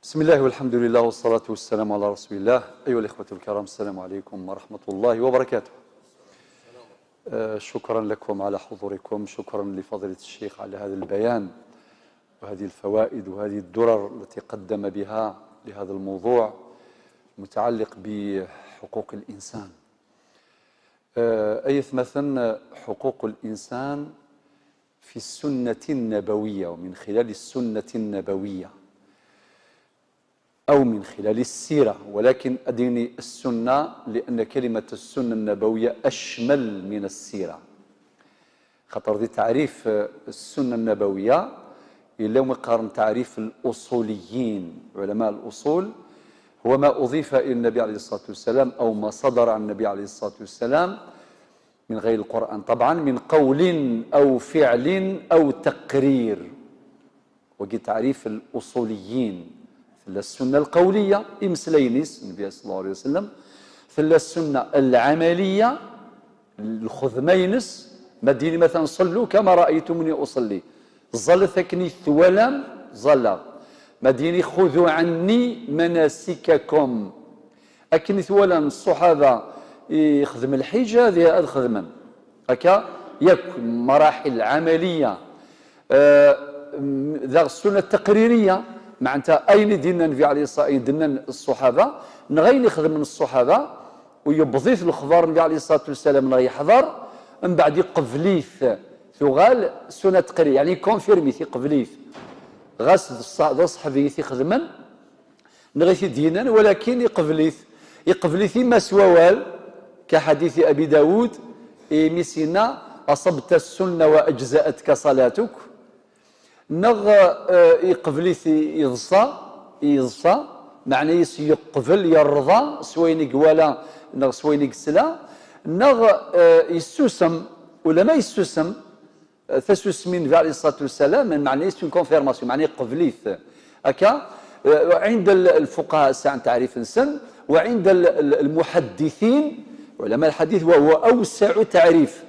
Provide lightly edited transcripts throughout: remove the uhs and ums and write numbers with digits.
بسم الله والحمد لله والصلاة والسلام على رسول الله. أيها الإخوة الكرام، السلام عليكم ورحمة الله وبركاته. شكرا لكم على حضوركم، شكرا لفضيلة الشيخ على هذا البيان وهذه الفوائد وهذه الدرر التي قدم بها لهذا الموضوع المتعلق بحقوق الإنسان. مثلا حقوق الإنسان في السنة النبوية ومن خلال السنة النبوية أو من خلال السيرة، ولكن أديني السنة لأن كلمة السنة النبوية أشمل من السيرة. خاطر دي تعريف السنة النبوية إلا مقارن تعريف الأصوليين علماء الأصول، هو ما أضيف إلى النبي عليه الصلاة والسلام أو ما صدر عن النبي عليه الصلاة والسلام من غير القرآن طبعا، من قول أو فعل أو تقرير. وقي تعريف الأصوليين ثلا السنة القولية إمسلينيس النبي صلى الله عليه وسلم، ثلا السنة العملية الخذمينس مديني مثلا صلوا كما رأيتمني أصلي، ظل ثكني ثولم ظل مديني خذوا عني مناسككم. أكني ثولا الصحابة يخدم الحجة هذه الخدمة هكا يكون مراحل عملية. ذا السنة التقريرية معناتها أين دينا النبي عليه الصلاة والسلام دينا الصحابة نغير يخدم من الصحابة ويبضيث الخضار النبي عليه الصلاة والسلام نغي يحضر من بعد يقفليث ثغال سنة تقريرية يعني كونفيرميث يقفليث غاس الصحابي يخدمن نغي دينا، ولكن يقفليث ما سوال كحديث أبي داود مسينا أصبت السنة وأجزأتك صلاتك. نغ يقبليث يضصى معنى يقبل يرضى سوينك ولا نغ سوينك سلا نغ يسوسم ولا ما يسوسم تسوسمين عليه الصلاة والسلام معنى يسون كونفيرماسيون معنى يقبليث هكا عند الفقهاء ساعة تعريف السن، وعند المحدثين علماء الحديث وهو أوسع تعريف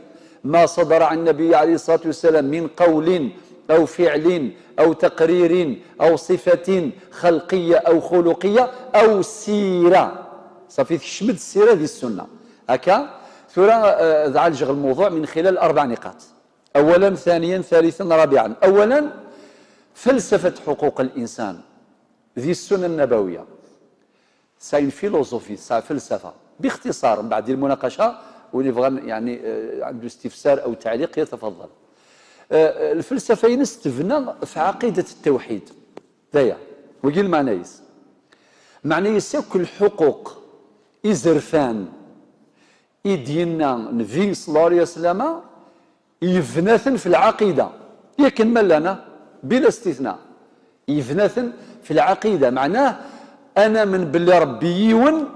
ما صدر عن النبي عليه الصلاة والسلام من قول أو فعل أو تقرير أو صفة خلقية أو خلقية أو سيرة صافي تشمد السيرة ذي السنة هكا. ثم عالج الموضوع من خلال 4 نقاط: أولا، ثانيا، ثالثا، رابعا. أولا فلسفة حقوق الإنسان ذي السنة النبوية ساين فيلوزوفي فلسفة باختصار بعد المناقشة، واللي بغى يعني عنده استفسار أو تعليق يتفضل. الفلسفة ينستبنى في عقيدة التوحيد ذايا وقيل المعنيس كل حقوق إزرفان إدينا نبي صلى الله عليه وسلم يفناثن في العقيدة يكن ملنا بلا استثناء يفناثن في العقيدة. معناه أنا من بلي ربي يون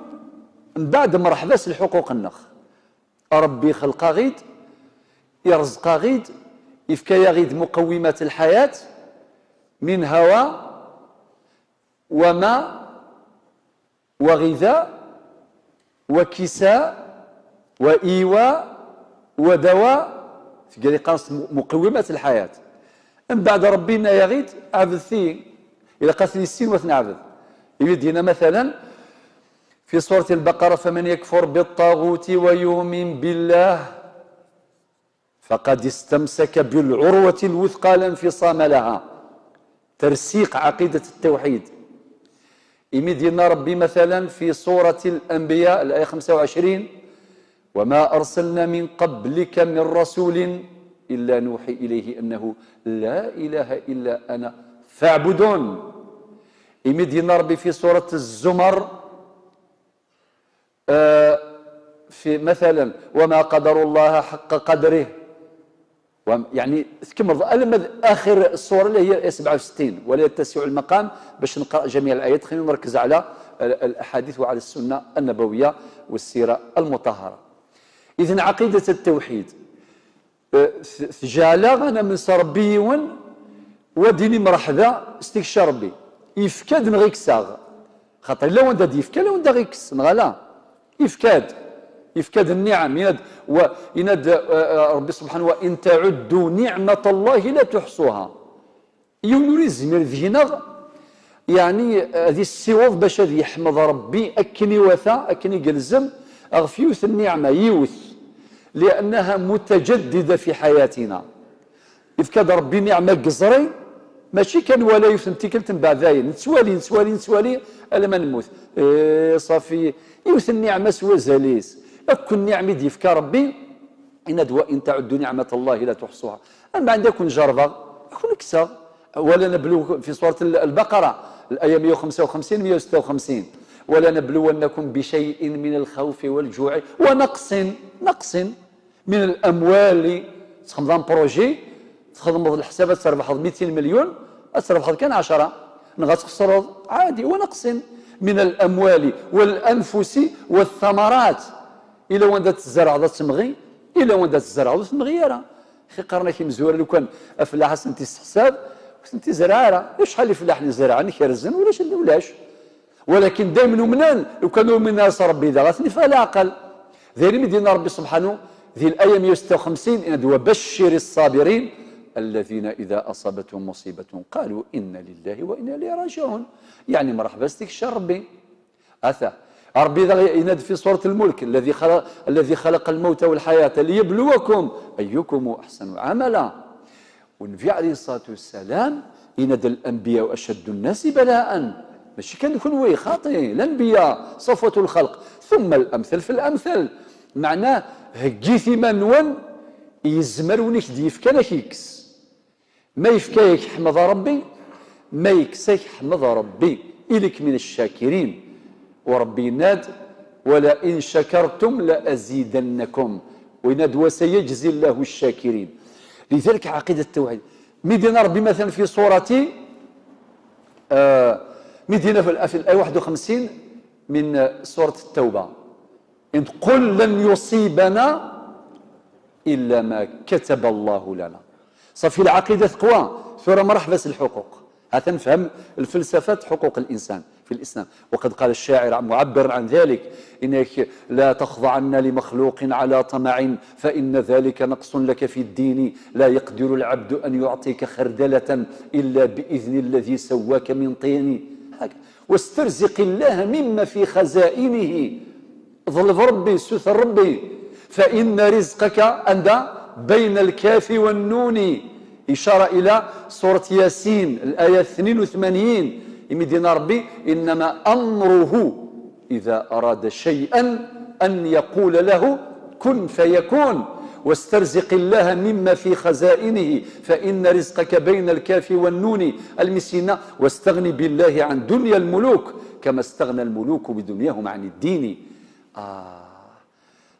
من بعد مرحباس الحقوق النخ ربي خلق غيد يرزق غيد يفكا يغيد مقومات الحياة من هواء وماء وغذاء وكساء وإيواء ودواء في قاص مقومات الحياة. من بعد ربنا يغيد عبد ثين إلى قتل السين وثنعبد يدينا مثلا في سورة البقرة: فمن يكفر بالطاغوت ويؤمن بالله فقد استمسك بالعروة الوثقى لا انفصام لها. ترسيق عقيدة التوحيد. يمدينا ربي مثلا في سورة الأنبياء الآية 25: وما أرسلنا من قبلك من رسول إلا نوحي إليه أنه لا إله إلا أنا فاعبدون. يمدينا ربي في سورة الزمر في مثلا: وما قدر الله حق قدره. يعني كمل اخر الصوره اللي هي 67 ولا يتسع المقام باش نقرا جميع الايات. خلينا نركز على الاحاديث وعلى السنه النبويه والسيره المطهره. اذن عقيده التوحيد جالا انا من ربي وديني مرحبا استكشى ربي يفكاد نغيك ساغ خاطر لا وندا يفكا لا وندا غيكس نغلا يفكاد النعم يناد ربي سبحانه: وإن تعدوا نعمة الله لا تحصوها. يوريزم ذهنا يعني هذه السيوض باش هذه يحمد ربي أكني وثا أكني يلزم أغف يوث النعمة يوث لأنها متجددة في حياتنا. إذ كان ربي نعمة قزري ماشي كان ولا يوث نتيكلت من بعد ذاين نتسوالي ألا ما نموت صافي يوث النعمة سوى زاليس أكون نعمة ديفك ربي إن تعدوا نعمة الله لا تحصوها. أما عندك نجربة يكون كسر ولا نبلو في سورة البقرة الآية 155 156 ولا نبلونكم بشيء من الخوف والجوع ونقص من الأموال. تخدم بروجي تخدم الحسابات تربح 200 مليون تربح كان 10 غتخسر عادي. ونقص من الأموال والأنفس والثمرات إلا وين تزرع ذات تمغي إلا وين تزرع ذات مغيرة. أخي قرنا كي مزور لو كان أفلاح سنتي استحساب سنتي زرعة شحال اللي فلاح اللي زرعة نكرزن ولاش ولكن دائما ومنان لو كانوا من الناس ربي إذا غاثني فلا أقل ذي مدينة ربي سبحانه ذي الآية 156 إن وبشر الصابرين الذين إذا أصابتهم مصيبة قالوا إنا لله وإنا إليه راجعون. يعني مرحبا ستيك الشر ربي أثا ربي يناد في سورة الملك الذي خلق الموت والحياة ليبلوكم أيكم أحسن عملا. والنبي عليه الصلاة والسلام ينادى الأنبياء وأشد الناس بلاء ماشي كان يكون وي خاطئ الأنبياء صفوة الخلق ثم الأمثل في الأمثل. معناه هجيثي منون يزمرونيك ديف كان يكس ما يفكايك حمد ربي ما يكسيك حمد ربي إليك من الشاكرين. وربي يناد ولئن شكرتم لأزيدنكم ويناد وسيجزي الله الشاكرين. لذلك عقيدة التوحيد مدينة ربي مثلا في صورة مدينة في الآية 51 من سورة التوبة إن قل لن يصيبنا إلا ما كتب الله لنا. صافي العقيدة تقوى ثم مرحبا الحقوق هذا نفهم الفلسفة حقوق الإنسان في الإسلام. وقد قال الشاعر معبر عن ذلك إنك لا تخضعن لمخلوق على طمع فإن ذلك نقص لك في الدين لا يقدر العبد أن يعطيك خردلة إلا بإذن الذي سواك من طين واسترزق الله مما في خزائنه ظلف ربي سثر ربي فإن رزقك عند بين الكاف والنون. إشارة إلى سورة ياسين الآية 82 يمدينا ربي إنما أمره إذا أراد شيئا أن يقول له كن فيكون واسترزق الله مما في خزائنه فإن رزقك بين الكاف والنون المسكينة واستغني بالله عن دنيا الملوك كما استغنى الملوك بدنياهم عن الدين.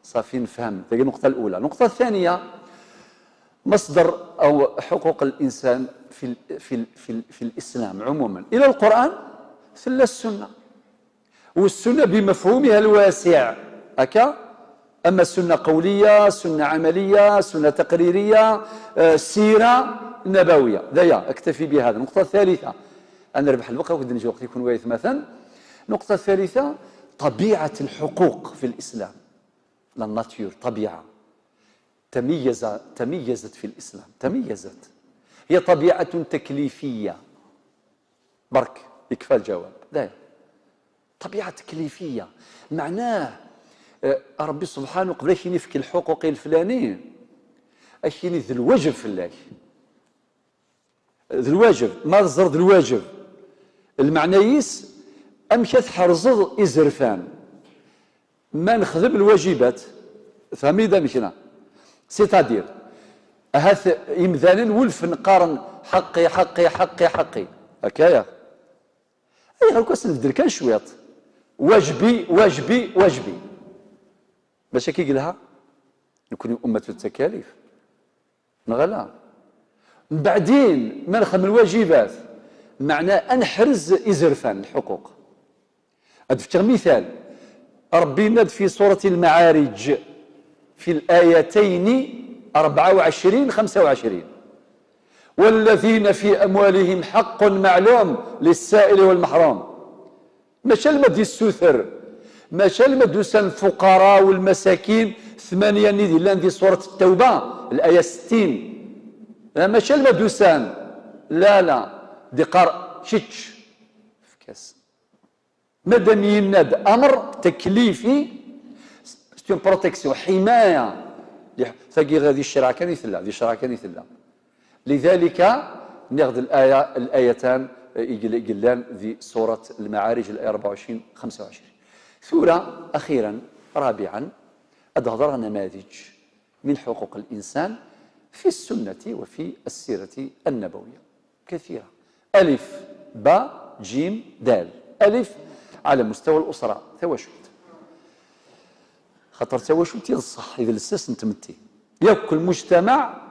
صافي نفهم هذه النقطة الأولى. النقطة الثانية مصدر أو حقوق الإنسان في الإسلام عموما إلى القرآن ثم السنة والسنة بمفهومها الواسع أكا. أما السنة قولية سنة عملية سنة تقريرية سيرة نبوية ذا أكتفي بهذا. النقطة الثالثة أنا ربح الوقت ودي نجي وقت يكون وايث مثلا. النقطة الثالثة طبيعة الحقوق في الإسلام لا ناتيور طبيعة تميزت في الإسلام تميزت هي طبيعة تكليفية برك يكفى الجواب لا طبيعة تكليفية معناه ربي سبحانه قبل يخيني في الحقوق الفلانية أخيني ذي الواجب في الله ذي الواجب ما ذي الواجب المعنى يس أمشي حرزض إزرفان ما نخدم الواجبات فهمي دا مشينا سيتادير هاث يمذانين ولف نقارن حقي حقي حقي حقي هكايا اي هاكاس نبدل كان شويط واجبي واجبي واجبي باش كي قالها نكون أمة التكاليف نغلا بعدين ما نخدم الواجبات معناه أنحرز إزرفان الحقوق. أدفتر مثال ربي ناد في سورة المعارج في الآيتين 24 25 والذين في أموالهم حق معلوم للسائل والمحروم ماشي المدي السوثر ماشي المدوسان الفقراء والمساكين 8 ندي لان في سورة التوبة الآية 60 ماشي المدوسان لا دي قار شتش كاس مادام يناد امر تكليفي ستون بروتيكسيون حمايه ثقي غادي الشرع كان يثلى هذه الشرع كان يثلى لذلك ناخذ الايتان يقلان في سوره المعارج الايه 24 25 سوره اخيرا رابعا أظهر نماذج من حقوق الإنسان في السنة وفي السيرة النبوية كثيرة ألف باء جيم دال ألف على مستوى الأسرة تواشد خاطر تواشد يصح إذا الساس نتمتي ياكل مجتمع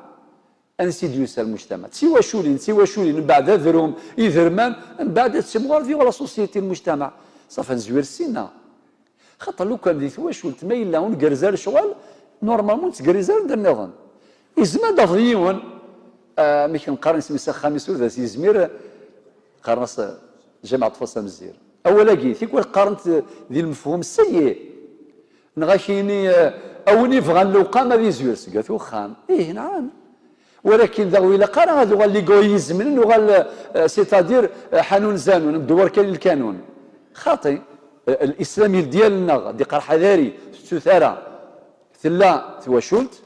انسيديوس المجتمع سوى شولين من بعد ذرهم يذرمان من بعد تسمغار في ولا سوسيتي المجتمع صافا نزوير السنة خاطر لو كان ذي ثواشول تميل لهم كرزال شغل نورمالمون تكرزال ندير النظام يزما دافيون ملي كنقارن سميتها خامس وذا يزمير قارنص جامعة فاصل مزير اولا كي كون قارنت ذي المفهوم السيء نغاشيني اوني فغان لو قام ذي زويرس قالت وخام ايه نعم ولكن ذا ويلا قارن هذا غال ليغويزم وغال سيتادير حانون زانون الدور كان الكانون خاطئ الاسلامي ديالنا غادي يقرا حذاري ستثاره ثلا ثواشولت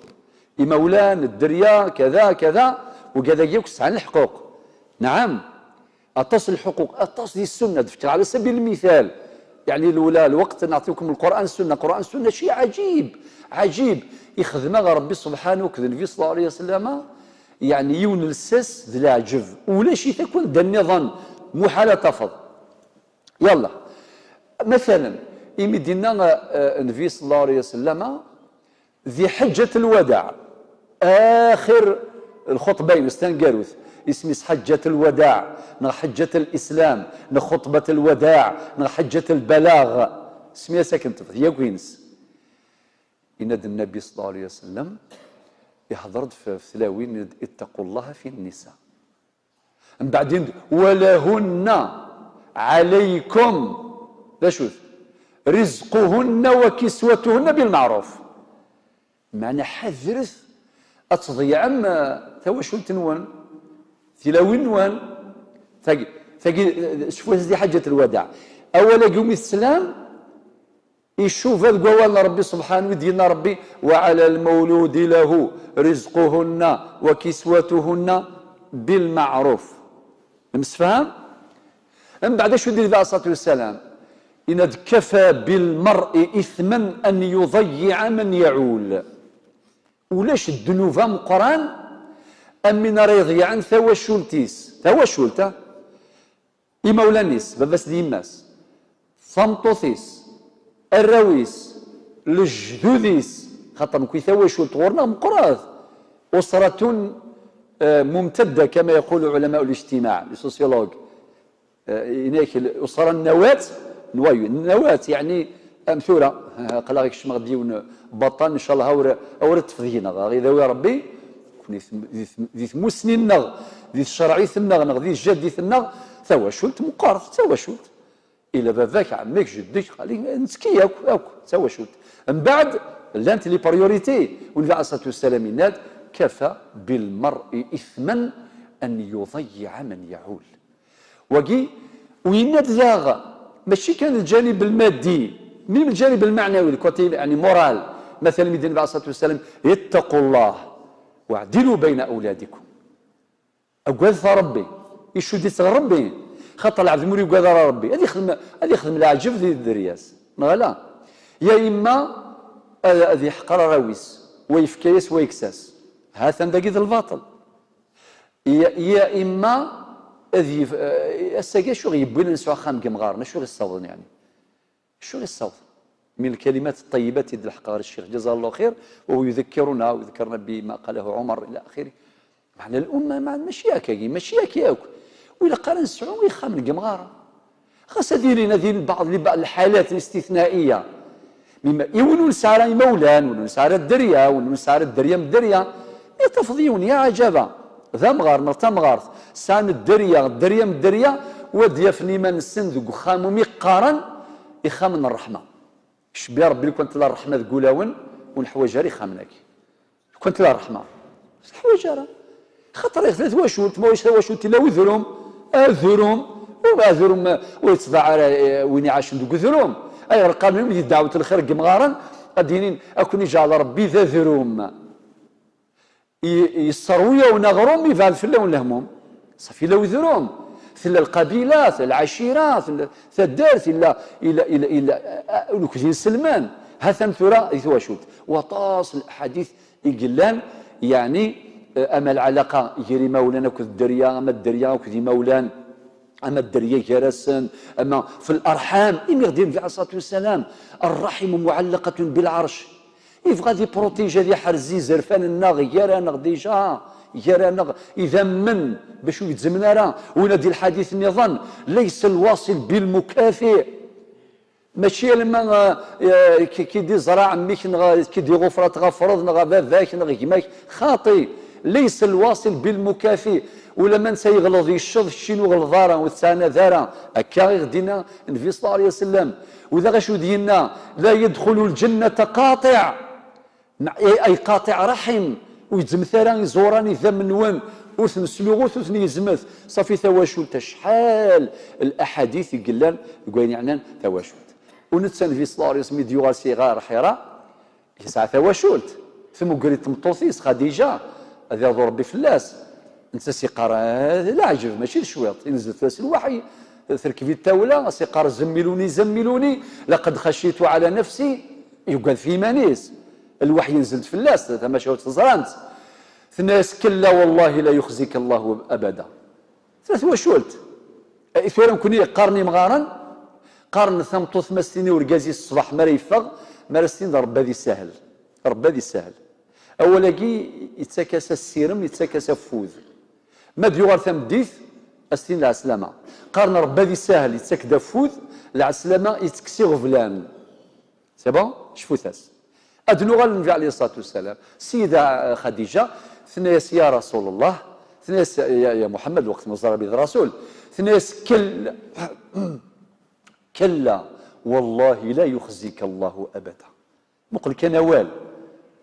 مولان الدريا كذا كذا وكذا يكس عن الحقوق نعم اتصل الحقوق اتصل السنه تفكر على سبيل المثال يعني الاولى الوقت نعطيكم القران السنه شيء عجيب يخدمها ربي سبحانه وكذا النبي صلى الله عليه وسلم يعني يون الساس ذي العجب ولا شيء تكون ذا النظام محاله تفض يلا مثلا يمدينا النبي صلى الله عليه وسلم ذي حجة الوداع آخر الخطبين استنقاروث اسمي حجة الوداع حجة الإسلام خطبة الوداع حجة البلاغ اسمها ساكن تفض يا كوينس ينادي النبي صلى الله عليه وسلم يحضر في ثلاوين اتقوا الله في النساء من بعدين ولهن عليكم لا شوف رزقهن وكسوتهن بالمعروف معنى حذرث أتضيع تواشل تنوان ثلاوين نوان ثقي شوف هذه حجة الوداع أولا يوم السلام يشوف هذا قوال ربي سبحانه ودينا ربي وعلى المولود له رزقهن وكسوتهن بالمعروف مسفهم من بعد شو يدير عليه الصلاة والسلام إن كفى بالمرء إثما أن يضيع من يعول ولاش الدنوفا من القرآن أمن ريضيع عن ثواشولتيس ثواشولتا إمولانيس باباس ديماس فمطوثيس الرويس الجدوديس خاطر نكوي ثواشول طورنا مقراض أسرة ممتدة كما يقول علماء الاجتماع السوسيولوج هناك الأسرة النواة يعني أمثورة قلاغيك شمغ ديون بطان إن شاء الله أور تفضينا غير يا ربي ذي ثموسنين نغ ذي الشرعي النغ ذي الجد النغ ثواشولت مقارض ثواشولت إلا باباك عمك جدك قال نسكي أوك ثواشولت من بعد لانت لي بريوريتي والنبي عليه الصلاة والسلام يناد كفى بالمرء إثما أن يضيع من يعول وقي ويناد ذاغ ماشي كان الجانب المادي من الجانب المعنوي الكوتي يعني مورال مثلا من النبي عليه الصلاه والسلام اتقوا الله واعدلوا بين اولادكم اقول ربي يشد ربي خاطر العبد موري يقول ربي هذه خدمه العجب ذي الدرياس لا يا اما هذه حقر راويس ويفكيس ويكساس هذا ذاك الباطل يا اما هذه الساقي شو يبين نسوا خام كمغارنا شو الصوت يعني شو الصوت من الكلمات الطيبات يد الحقار الشيخ جزاه الله خير وهو يذكرنا ويذكرنا بما قاله عمر الى اخره معنى الامه ماشي هكاك ولا قال نسعوا ويخام الكمغاره خاص هذه بعض الحالات الاستثنائيه مما يولوا نسارا مولان ولو نسارا الدريا ولو نسارا الدريا من الدريا يتفضيون يا عجبا ذا مغار مرتا مغارث سان الدريا من الدريا وديفني من السن ذو خامو مقارن يخامن الرحمه شبي ربي كنت لا الرحمه تقولون ونحوجها يخامنك كنت لا الرحمه حوجها خاطر ثلاث واشوت ما واش واشوت لا وذرهم اذرهم وما ذروم ويتضاع وين عاش ندوك ذروم اي قال لهم دعوه الخير قمغارا قدينين اكون جعل ربي ذا ذروم يسرويا ونغروم يفعل في اللون لهمهم صافي لو ذروم ثل القبيلات العشيرات الدارت الى وكزين سلمان هذا ثرا يثواشوت وطاس الاحاديث يقلان يعني اما العلاقه يجري مولانا كذ الدريا اما الدريا وكذي مولان اما الدريا جرسن اما في الارحام يغدي في عليه الصلاه والسلام الرحم معلقه بالعرش يبغى دي بروتيج هذه حرزي زرفان الناغ يرانا ديجا يرانا اذا من باش يتزمنا راه ونادي الحديث النظام ليس الواصل بالمكافئ ماشي لما كيدي زرع عميك كيدي غفرة غفرض نغا باباك نغا كيماك خاطي ليس الواصل بالمكافئ ولما انت يغلظ يشظ شنو غلظارا وتسانا ذارا هكا غدينا النبي صلى الله عليه وسلم واذا غشو ديالنا لا يدخل الجنه قاطع اي قاطع رحم ويتزمثرا يزوراني ذا من وين وثن سلوغوث وثن يزمث صافي ثواشول تشحال الاحاديث يقلان يقولين يعني ثواشول ونتسن في صلى الله عليه وسلم ديوغا صغار حراء يسعى ثواشولت ثم قريت مطوثيس خديجه هذا يرضو ربي فلاس انت سيقار لا عجب ماشي شويط ينزل فلاس الوحي تركبي التاوله سيقار زملوني زملوني لقد خشيت على نفسي يقال في مانيس الوحي ينزل فلاس ثم شوت زرانت ثناس كلا والله لا يخزيك الله ابدا ثلاث وشولت ثورا كوني قارني مغارا قارن ثمطوث مسيني ورقازي الصباح ما يفغ ما رستين ربا ذي سهل ربا ذي سهل اولا كي يتسكس السيرم يتسكس فوذ ما ديوغار ثمديث استين العسلامه قارن ربا ذي سهل يتسكد فوذ العسلامه يتكسي غفلان سي بون شفوثاس ادنو غال النبي عليه الصلاه والسلام سيده خديجه ثنايس يا رسول الله ثنايس يا محمد وقت مصدر به الرسول ثنايس كلا والله لا يخزيك الله ابدا مقل كان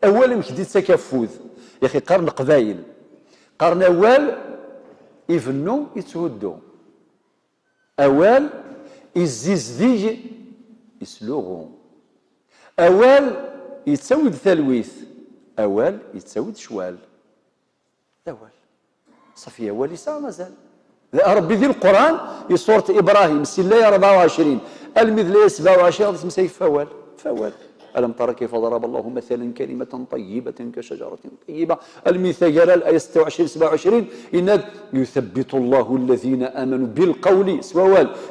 اول مكدي تكفوذ يا اخي قرن قبايل قرن اول يفنو يتودو اول يزيزدي يسلوغو اول يتسود ثلويث اول يتسود شوال اول صافي اول يسعى مازال ربي ذي القران في سوره ابراهيم بسم الله 24 المثل 27 تمسك فوال ألم ترى كيف ضرب الله مثلا كلمة طيبة كشجرة طيبة المثال الآية 26 27 إن يثبت الله الذين آمنوا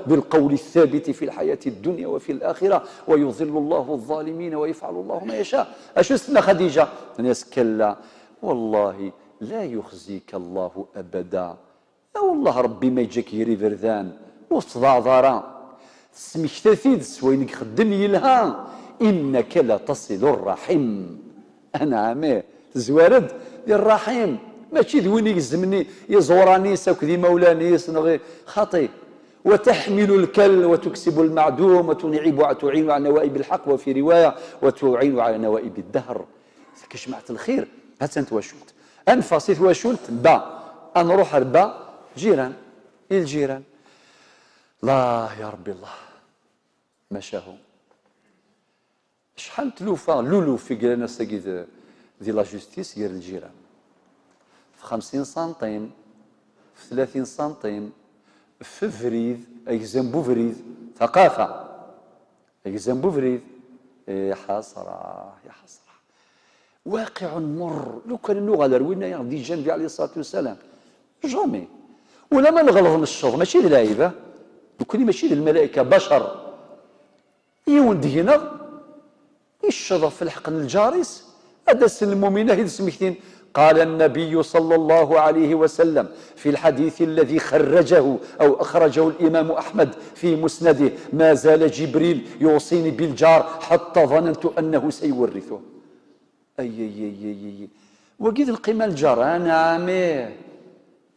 بالقول الثابت في الحياة الدنيا وفي الآخرة ويضل الله الظالمين ويفعل الله ما يشاء أشو استنى خديجة الناس كلا والله لا يخزيك الله أبدا لا والله ربي ما يجيك يري فردان وصداع سمكتثيد سوينك خدني يلها إنك لتصل الرحم أنا عمي زوارد الرحم ماشي ذويني يزمني يزوراني ساكذي مولاني سنغي خطي وتحمل الكل وتكسب المعدوم وتعين على نوائب الحق وفي رواية وتعين على نوائب الدهر كشمعت الخير هات انت وشلت انفصيت وشلت با نروح ربا جيران الجيران الله يا ربي الله ما شاهو شحال تلوفا لولو في كرانا ساكي دي لا جوستيس ديال الجيران في 50 سنتيم في 30 سنتيم في فريد اكزامبو فريد ثقافه اكزامبو فريد يا حسره يا حسره واقع مر لو كان اللغه دروينا يغدي النبي عليه الصلاه والسلام جامي ولا ما نغلظ من الشر ماشي لعيبه وكل ماشي للملائكه بشر يولد هنا يشرف في الحقن الجارس أدس المؤمنة سمكتين قال النبي صلى الله عليه وسلم في الحديث الذي أخرجه الإمام أحمد في مسنده ما زال جبريل يوصيني بالجار حتى ظننت أنه سيورثه أي وقيد القيمة الجار أنا عمي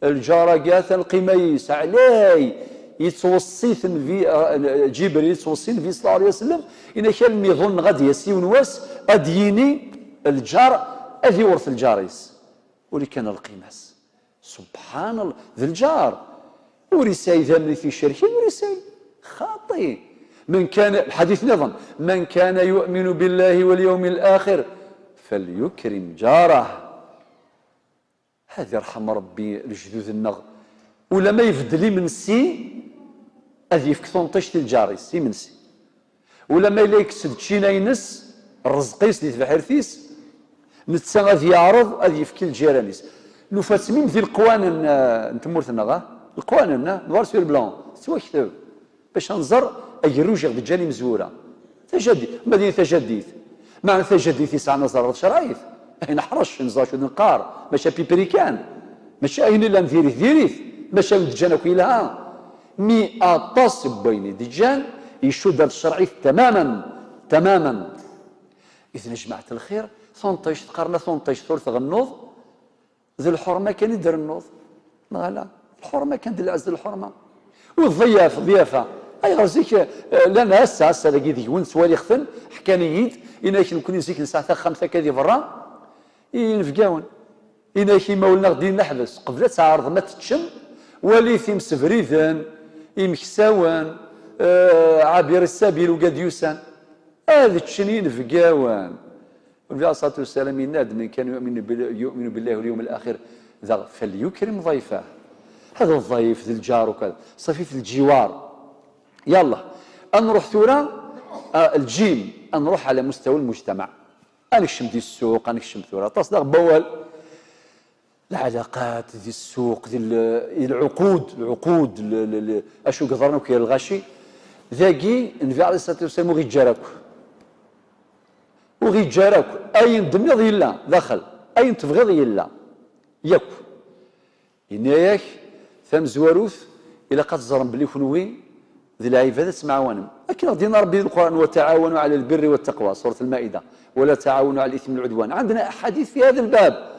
الجار قاث القيمة يسعلي يتوصيث في جبريل يتوصين في صلى الله عليه وسلم إن كان يظن غادي يسيون واس أديني الجار أذي ورث الجاريس ولي كان القيماس سبحان الله ذي الجار ورساي ذا في الشركة ورساي خاطئ. من كان الحديث نظم من كان يؤمن بالله واليوم الآخر فليكرم جاره. هذا يرحم ربي الجدود النغ ولا ما يفدلي من سي هذه يفك 18 الجاري سي من سي ولا ما إلا يكسد شي ناينس الرزقيس اللي في حرثيس نتسا غادي يعرض غادي يفكي الجيرانيس نفات ميم ذي القوانين نتمورثنا القوانين نوار سير بلون سوا كتاب باش نزر ايروج غادي جاني مزوره تجديد مدينه تجديد معنى تجديد يسعى نظر شرايط هنا حرش نزاش نقار ماشي بيبريكان ماشي اين لا نديريث ماشي ودجانا كيلها 100 طاس بيني دجان يشد الشرعي تماما اذا جماعه الخير 18 قرنا 18 ثلث غنوض ذي الحرمه كان يدير النوض لا الحرمه كان دير العز الحرمه ضيافه اي غزيك لنا هسه لاقي ذي ونس والي خفن حكاني يد انا كنكون نزيك الساعه 5 كذي برا ينفقاون انا كيما ولنا غادي نحبس قبل تعارض ما تتشم وليثي مسفريذان يمكساوان عابر السبيل وقاد يوسان هذا الشنين فقاوان والنبي عليه الصلاه والسلام ينادي من كان يؤمن بالله واليوم الاخر ذا فليكرم ضيفه. هذا الضيف ذي الجار وكذا صفي في الجوار. يلا نروح ثورة الجيم نروح على مستوى المجتمع نكشم دي السوق نكشم ثورة تصدق بول العلاقات دي السوق دي العقود اشو قدرنا كي الغاشي ذاكي النبي عليه الصلاه والسلام وغي جارك اين دميض يلا دخل اين تبغيض يلا ياك يناياك ثم زواروث الى قد زرم بلي كنوي ذي العباده تسمعوانم لكن غادي ربي القران وتعاونوا على البر والتقوى سوره المائده ولا تعاونوا على الاثم والعدوان. عندنا احاديث في هذا الباب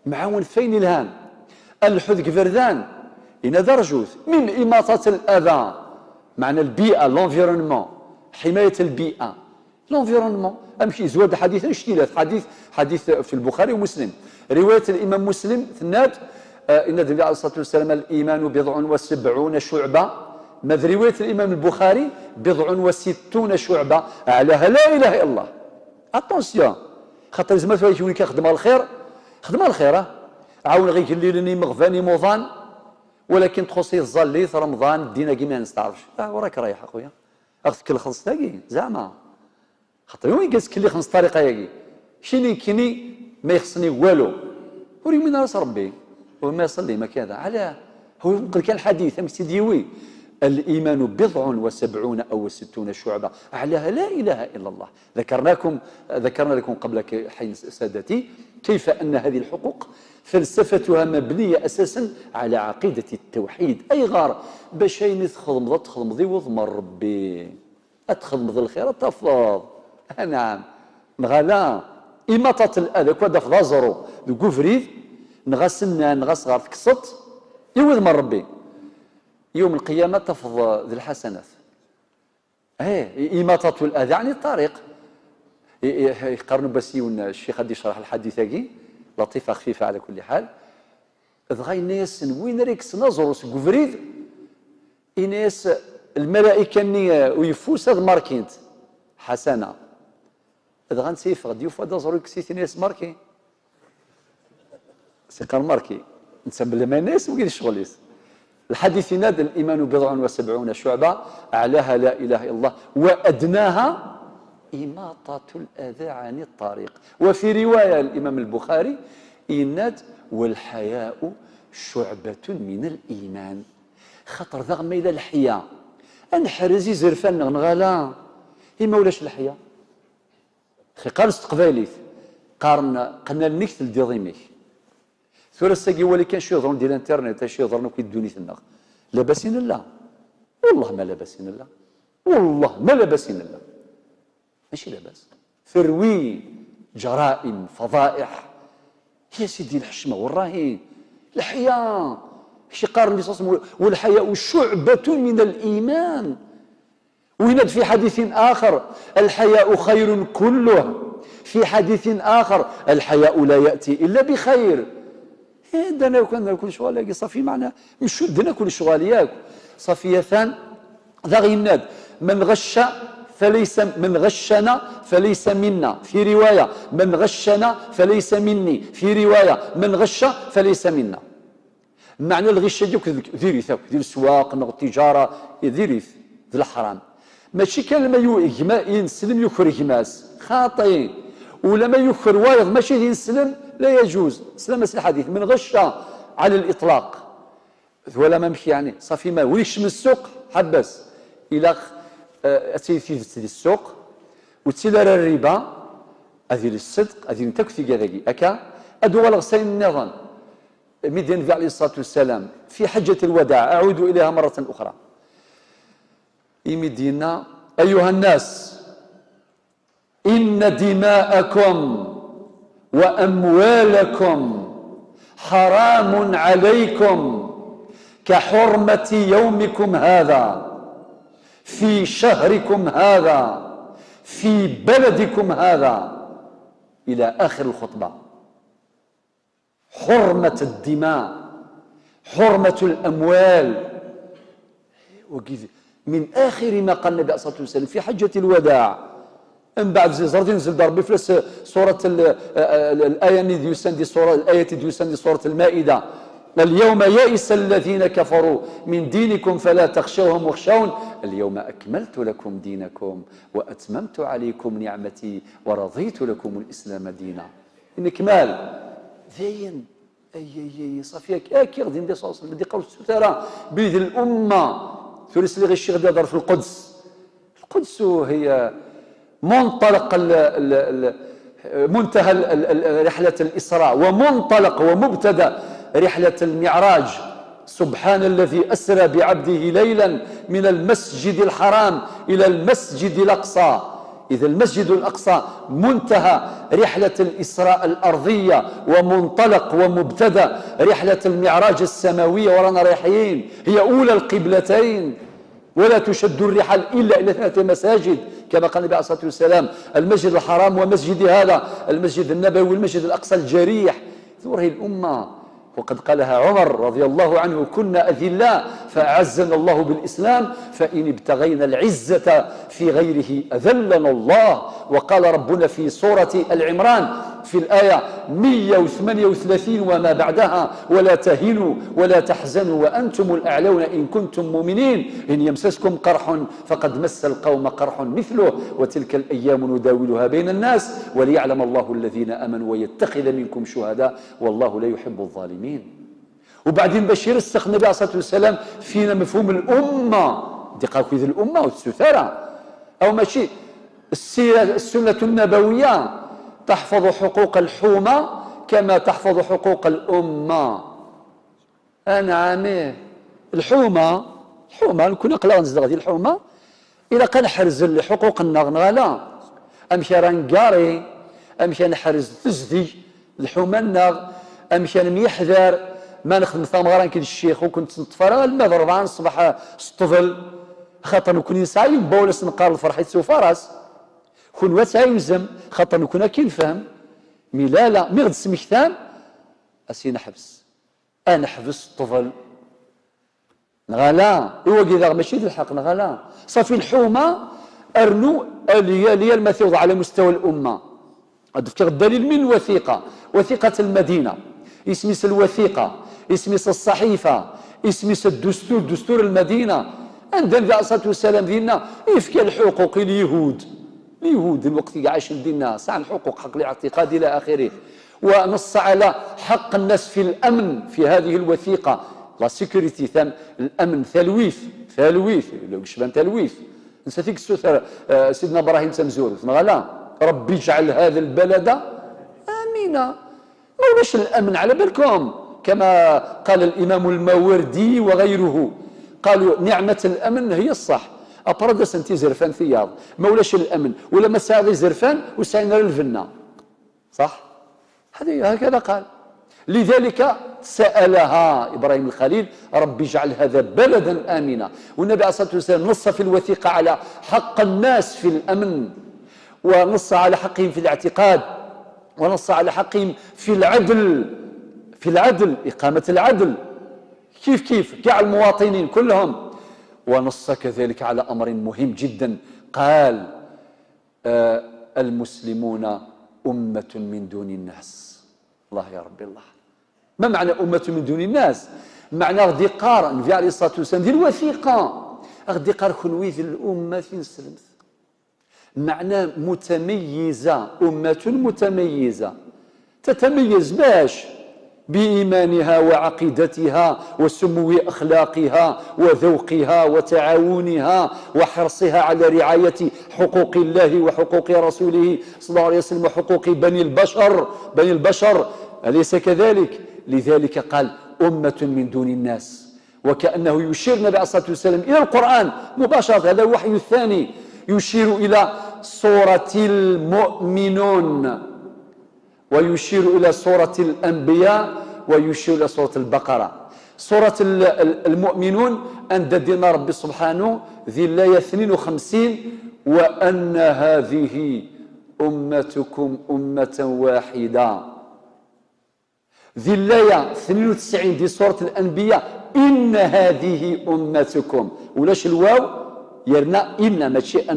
معاون فين الهان الحذق فردان إن درجوث من إماطة الأذى معنى البيئة لونفيرونمون حماية البيئة لونفيرونمون أمشي زواد حديث اشتيلات حديث في البخاري ومسلم رواية الإمام مسلم ثنات إن النبي عليه الصلاة والسلام الإيمان 70 شعبة ماذا رواية الإمام البخاري 60 شعبة أعلاها لا إله إلا الله. أتونسيون خاطر زعما فايت كيخدم الخير خدم الخير عاون غير الليلني مغفاني موضان ولكن تخصي الظليث رمضان دينا كيما نستعرفش وراك رايح اخويا اخذ كل خلص تاقي زعما خاطر وين قاس كلي خلص طريقه ياكي شيني كيني ما يخصني والو وري من راس ربي وما يصلي ما كذا على هو كان الحديث ام سيديوي الإيمان 70 أو 60 شعبة أعلاها لا إله إلا الله. ذكرنا لكم قبل حين سادتي كيف أن هذه الحقوق فلسفتها مبنية أساسا على عقيدة التوحيد أي غار باش تخدم ذي وضمر ربي أتخدم ذي الخير تفض نعم نغالا إماطة الأذى كودا في ضازرو ذو فريد نغسلنا نغسغر في كسط يوضمر ربي يوم القيامة تفض ذي الحسنات إماطة الأذى يعني الطريق يقارنوا بسيون الشيخ غادي يشرح الحديث هاكي لطيفة خفيفة على كل حال ضغاي الناس وين ريكس نزور سكوفريد الناس الملائكة ني ويفوس هذا ماركينت حسنة دغا نسيف غادي يوفى دازرو كسيت الناس ماركي سيقار ماركي نسبل ما الناس وكيد الشغليس الحديث ينادى الإيمان 70 شعبة أعلاها لا إله إلا الله وأدناها إماطة الأذى عن الطريق. وفي رواية الإمام البخاري يناد والحياء شعبة من الإيمان خطر ذغم إلى الحياء أنحرزي زرفان نغلا إما ولاش الحياء خي قارس تقباليث قلنا النكتل دي ضيميك ثورة الساقي هو اللي كان شي يظهرون ديال الانترنت شي يظهرون كي الدوني النغ لاباسين الله والله ما لاباسين الله والله ما لاباسين الله ماشي لاباس ثروي جرائم فضائح يا سيدي الحشمه والراهين الحياء شي قارن بصوص والحياء شعبة من الإيمان ويناد في حديث آخر الحياء خير كله في حديث آخر الحياء لا يأتي إلا بخير دنا كنا كل شغال صافي معنا مش دنا كل شغال ياك صافي ثان ذا غيناد من غش فليس من غشنا فليس منا في رواية من غشنا فليس مني في رواية من غش فليس منا. معنى الغش ديك ذيريث ديال السواق نغ التجارة ذيريث ذي الحرام ماشي كان لما ينسلم يكر جماس خاطئين ولا ما يكر وايض ماشي ينسلم لا يجوز سلام الحديث من غش على الإطلاق ولا ما مشي يعني صافي ما ويش من السوق حبس إلى أتيتي السوق وتسيلر الربا هذه الصدق هذه تكفي كذاكي أكا أدول غسين النظام مدين النبي عليه الصلاة والسلام في حجة الوداع أعود إليها مرة أخرى يمدينا أيها الناس إن دماءكم وأموالكم حرام عليكم كحرمة يومكم هذا في شهركم هذا في بلدكم هذا إلى آخر الخطبة. حرمة الدماء حرمة الأموال من آخر ما قال النبي صلى الله عليه وسلم في حجة الوداع من بعد زرد ينزل ضرب فلس سورة الآية دي يسندي سورة الآية دي يسندي سورة المائدة اليوم يئس الذين كفروا من دينكم فلا تخشوهم واخشون اليوم أكملت لكم دينكم وأتممت عليكم نعمتي ورضيت لكم الإسلام دينا. إكمال ذين أي صافيك أكيد دين دي صوص بدي قول الستارة بيد الأمة ثلث لي غير الشيخ دار في القدس. القدس هي منطلق منتهى رحلة الإسراء ومنطلق ومبتدأ رحلة المعراج. سبحان الذي أسرى بعبده ليلا من المسجد الحرام إلى المسجد الأقصى. إذا المسجد الأقصى منتهى رحلة الإسراء الأرضية ومنطلق ومبتدأ رحلة المعراج السماوية ورانا رايحين هي أولى القبلتين. ولا تشد الرحال إلا إلى 3 مساجد كما قال النبي عليه الصلاة والسلام المسجد الحرام ومسجد هذا المسجد النبوي والمسجد الأقصى الجريح. ثوره الأمة وقد قالها عمر رضي الله عنه كنا أذلاء فأعزنا الله بالإسلام فإن ابتغينا العزة في غيره أذلنا الله. وقال ربنا في سورة العمران في الآية 138 وما بعدها ولا تهنوا ولا تحزنوا وأنتم الأعلون إن كنتم مؤمنين إن يمسسكم قرح فقد مس القوم قرح مثله وتلك الأيام نداولها بين الناس وليعلم الله الذين آمنوا ويتخذ منكم شهداء والله لا يحب الظالمين. وبعدين بشير السخ النبي عليه الصلاة والسلام فينا مفهوم الأمة دقاق ذي الأمة والسثارة أو ماشي السنة النبوية تحفظ حقوق الحومة كما تحفظ حقوق الأمة. أنا عاميه الحومة نكون أقلا نزدغ ذي الحومة إلا كان حرز لحقوق النغنغلة أمشي رنقاري أمشي نحرز تزدي الحومة النغ أمشي نميحذر ما نخدم ثمغران كي الشيخ وكنت نتفرغ الماء 4 الصباح سطفل خاطر نكون نسعي بولس نقار الفرحة سوفارس كون واسعي وزم خاطر نكون كي نفهم ملالا مي غد سمكتان أسي نحبس أنا حبس طفل نغالا هو كذا ماشي ذي الحق نغالا صافي الحومة أرنو لي المثوض على مستوى الأمة. أدفكر الدليل من الوثيقة وثيقة المدينة اسميس الوثيقة اسميس الصحيفة اسميس الدستور دستور المدينة عند النبي عليه الصلاة والسلام دينا يفكي الحقوق اليهود الوقت عايش دينا ساعة الحقوق حق الاعتقاد إلى آخره ونص على حق الناس في الأمن في هذه الوثيقة لا سيكوريتي الأمن ثلويث لو شبان ثلويث نسيتك السوثر سيدنا إبراهيم تمزور لا ربي اجعل هذا البلد آمنا ما باش الأمن على بالكم كما قال الإمام الماوردي وغيره قالوا نعمة الأمن هي الصح أبرد سنتي زرفان ثياب ما ولاش الأمن ولا مساعد زرفان وسعينا للفنة صح هذه هكذا قال. لذلك سألها إبراهيم الخليل ربي اجعل هذا بلدا آمنا. والنبي عليه الصلاة والسلام نص في الوثيقة على حق الناس في الأمن ونص على حقهم في الاعتقاد ونص على حقهم في العدل في العدل، إقامة العدل كيف كاع المواطنين كلهم. ونص كذلك على أمر مهم جدا، قال المسلمون أمة من دون الناس. الله يا ربي الله، ما معنى أمة من دون الناس؟ معنى غدي قار النبي عليه الصلاة والسلام ديال الوثيقة، غدي قار كنوي ذي الأمة فين سلمت، معنى متميزة، أمة متميزة تتميز باش بإيمانها وعقيدتها وسمو أخلاقها وذوقها وتعاونها وحرصها على رعاية حقوق الله وحقوق رسوله صلى الله عليه وسلم وحقوق بني البشر أليس كذلك؟ لذلك قال أمة من دون الناس، وكأنه يشير النبي عليه الصلاة والسلام إلى القرآن مباشرة. هذا الوحي الثاني يشير إلى سورة المؤمنون، ويشير إلى سورة الأنبياء، ويشير إلى سورة البقرة. سورة المؤمنون أنددنا ربي سبحانه ذي الآية 52 وأن هذه أمتكم أمة واحدة. ذي الآية 92 دي سورة الأنبياء إن هذه أمتكم، ولاش الواو يرنا إن ماشي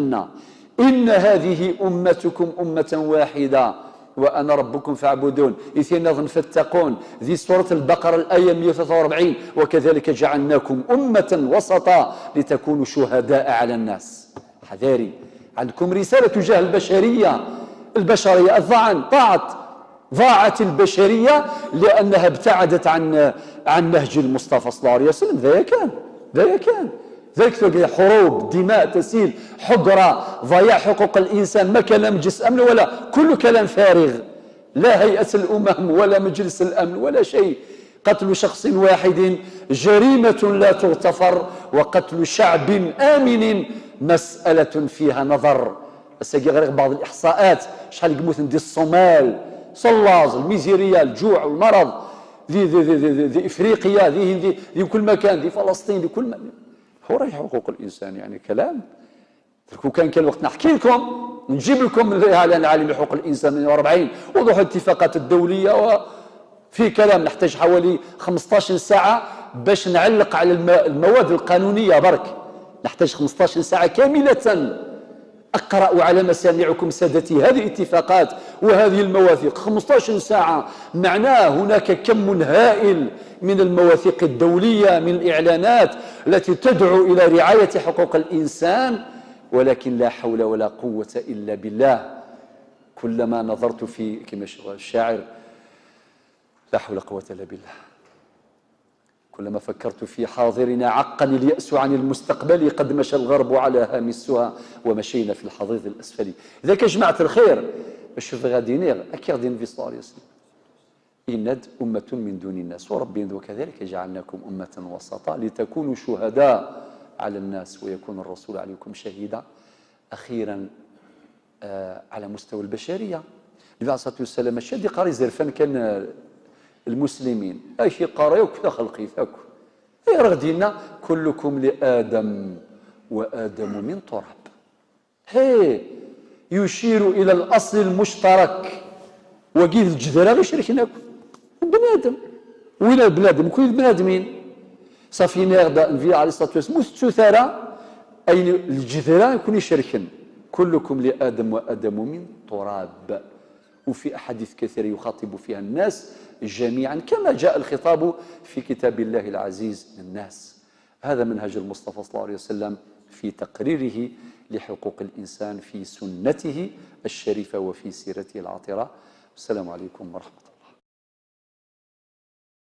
إن هذه أمتكم أمة واحدة وأنا ربكم فاعبدون. إذن فاتقون ذي سورة البقرة الآية 143 وكذلك جعلناكم أمة وسطا لتكونوا شهداء على الناس. حذاري، عندكم رسالة تجاه البشرية ضاعت البشرية لأنها ابتعدت عن نهج المصطفى صلى الله عليه وسلم. ذا كان ذلك حروب، دماء تسيل، حقرة، ضياع حقوق الإنسان، ما كلام مجلس أمن ولا كل كلام فارغ، لا هيئة الأمم ولا مجلس الأمن ولا شيء. قتل شخص واحد جريمة لا تغتفر، وقتل شعب آمن مسألة فيها نظر. أساقي غير بعض الإحصاءات شحال يموت دي الصومال، صلاز، الميزيريا، الجوع والمرض، ذي إفريقيا، ذي كل مكان، ذي فلسطين، ذي كل مكان. هو راهي حقوق الإنسان يعني كلام. لو كان الوقت نحكي لكم نجيب لكم الإعلان العالمي لحقوق الإنسان من 40 وضوح الاتفاقات الدولية، وفي كلام نحتاج حوالي 15 ساعة باش نعلق على المواد القانونية برك، نحتاج 15 ساعة كاملة أقرأ على مسامعكم سادتي هذه الاتفاقات وهذه المواثيق 15 ساعة. معناه هناك كم هائل من المواثيق الدولية، من الإعلانات التي تدعو إلى رعاية حقوق الإنسان، ولكن لا حول ولا قوة إلا بالله. كلما نظرت في كما الشاعر لا حول ولا قوة إلا بالله، كلما فكرت في حاضرنا عقني اليأس عن المستقبل، قد مشى الغرب على هام السها ومشينا في الحضيض الأسفل. إذا جماعة الخير الشوف غادي نير أكي غادي نبي صلى الله عليه وسلم إند أمة من دون الناس وربي وكذلك جعلناكم أمة وسطا لتكونوا شهداء على الناس ويكون الرسول عليكم شهيدا. أخيرا على مستوى البشرية النبي عليه الصلاة والسلام ماشي دي قاري زرفان كان المسلمين أي قاريوك يا خلقي ثاكو غدينا كلكم لآدم وآدم من تراب. يشير إلى الأصل المشترك وقيل الجذرة غير شركناكم بنادم وين البنادم كل البنادمين صافي نغدا النبي عليه الصلاة والسلام مستثارة أي الجذرة يكون يشركن كلكم لآدم وآدم من تراب. وفي أحاديث كثيرة يخاطب فيها الناس جميعا كما جاء الخطاب في كتاب الله العزيز للناس. هذا منهج المصطفى صلى الله عليه وسلم في تقريره لحقوق الإنسان في سنته الشريفة وفي سيرته العطرة. السلام عليكم ورحمة الله.